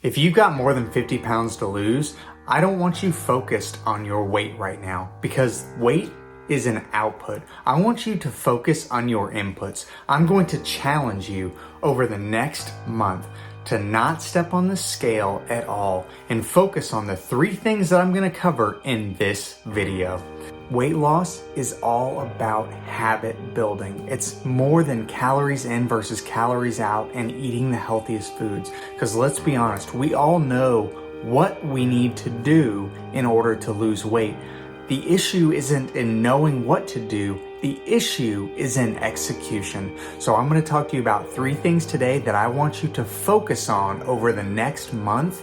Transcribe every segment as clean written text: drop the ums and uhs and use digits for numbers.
If you've got more than 50 pounds to lose, I don't want you focused on your weight right now because weight is an output. I want you to focus on your inputs. I'm going to challenge you over the next month to not step on the scale at all and focus on the 3 things that I'm going to cover in this video. Weight loss is all about habit building. It's more than calories in versus calories out and eating the healthiest foods. Because let's be honest, we all know what we need to do in order to lose weight. The issue isn't in knowing what to do. The issue is in execution. So I'm going to talk to you about 3 things today that I want you to focus on over the next month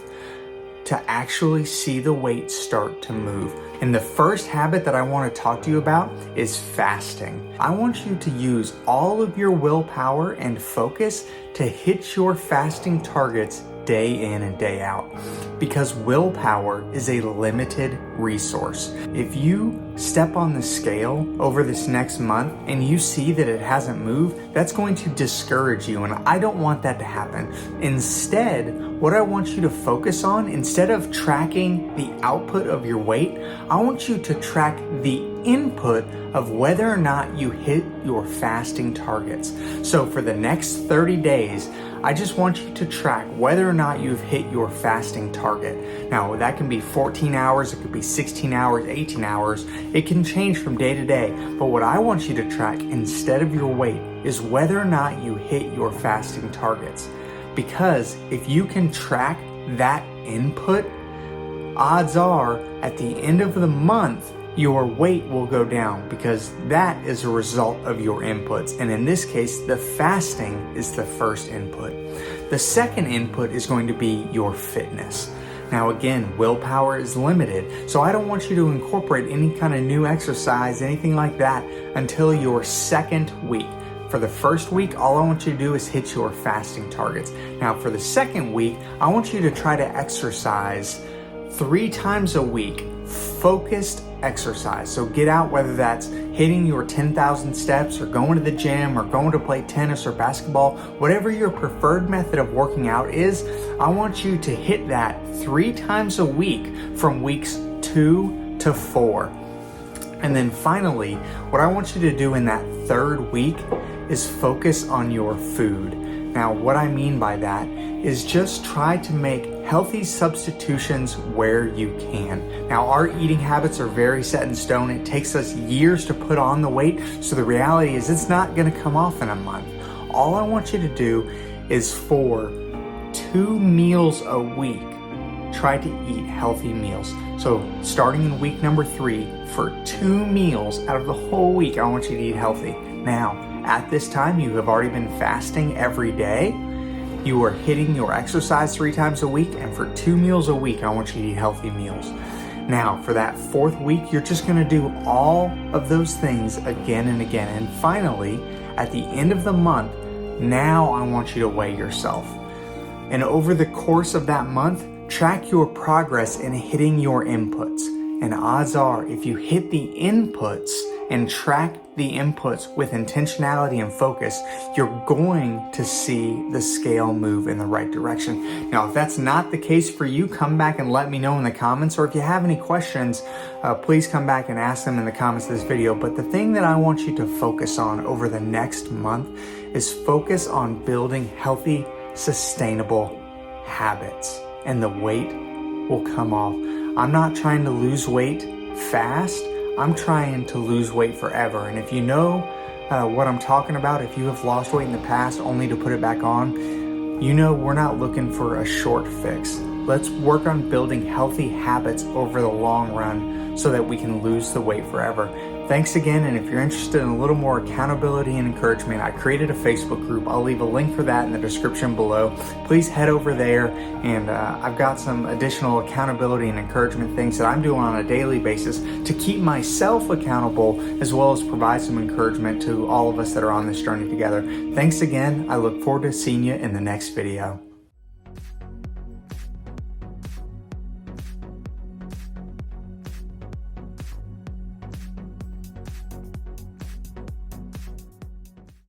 to actually see the weight start to move. And the first habit that I want to talk to you about is fasting. I want you to use all of your willpower and focus to hit your fasting targets day in and day out, because willpower is a limited resource. If you step on the scale over this next month and you see that it hasn't moved, that's going to discourage you, and I don't want that to happen. Instead, what I want you to focus on, instead of tracking the output of your weight, I want you to track the input of whether or not you hit your fasting targets. So for the next 30 days, I just want you to track whether or not you've hit your fasting target. Now, that can be 14 hours, it could be 16 hours, 18 hours. It can change from day to day. But what I want you to track instead of your weight is whether or not you hit your fasting targets. Because if you can track that input, odds are at the end of the month, your weight will go down, because that is a result of your inputs. And in this case, the fasting is the first input. The second input is going to be your fitness. Now again, willpower is limited, so I don't want you to incorporate any kind of new exercise, anything like that, until your second week. For the first week, all I want you to do is hit your fasting targets. Now for the second week, I want you to try to exercise 3 times a week, focused exercise. So get out, whether that's hitting your 10,000 steps or going to the gym or going to play tennis or basketball, whatever your preferred method of working out is, I want you to hit that 3 times a week from weeks 2 to 4. And then finally, what I want you to do in that 3rd week is focus on your food. Now, what I mean by that is just try to make healthy substitutions where you can. Now, our eating habits are very set in stone. It takes us years to put on the weight, so the reality is it's not going to come off in a month. All I want you to do is for 2 meals a week, try to eat healthy meals. So starting in week number 3, for 2 meals out of the whole week, I want you to eat healthy. Now, at this time, you have already been fasting every day. You are hitting your exercise 3 times a week, and for 2 meals a week, I want you to eat healthy meals. Now, for that 4th week, you're just gonna do all of those things again and again. And finally, at the end of the month, now I want you to weigh yourself. And over the course of that month, track your progress in hitting your inputs. And odds are, if you hit the inputs and track the inputs with intentionality and focus, you're going to see the scale move in the right direction. Now, if that's not the case for you, come back and let me know in the comments, or if you have any questions, please come back and ask them in the comments of this video. But the thing that I want you to focus on over the next month is focus on building healthy, sustainable habits, and the weight will come off. I'm not trying to lose weight fast. I'm trying to lose weight forever. And if you know what I'm talking about, if you have lost weight in the past only to put it back on, you know we're not looking for a short fix. Let's work on building healthy habits over the long run so that we can lose the weight forever. Thanks again, and if you're interested in a little more accountability and encouragement, I created a Facebook group. I'll leave a link for that in the description below. Please head over there, and I've got some additional accountability and encouragement things that I'm doing on a daily basis to keep myself accountable, as well as provide some encouragement to all of us that are on this journey together. Thanks again. I look forward to seeing you in the next video.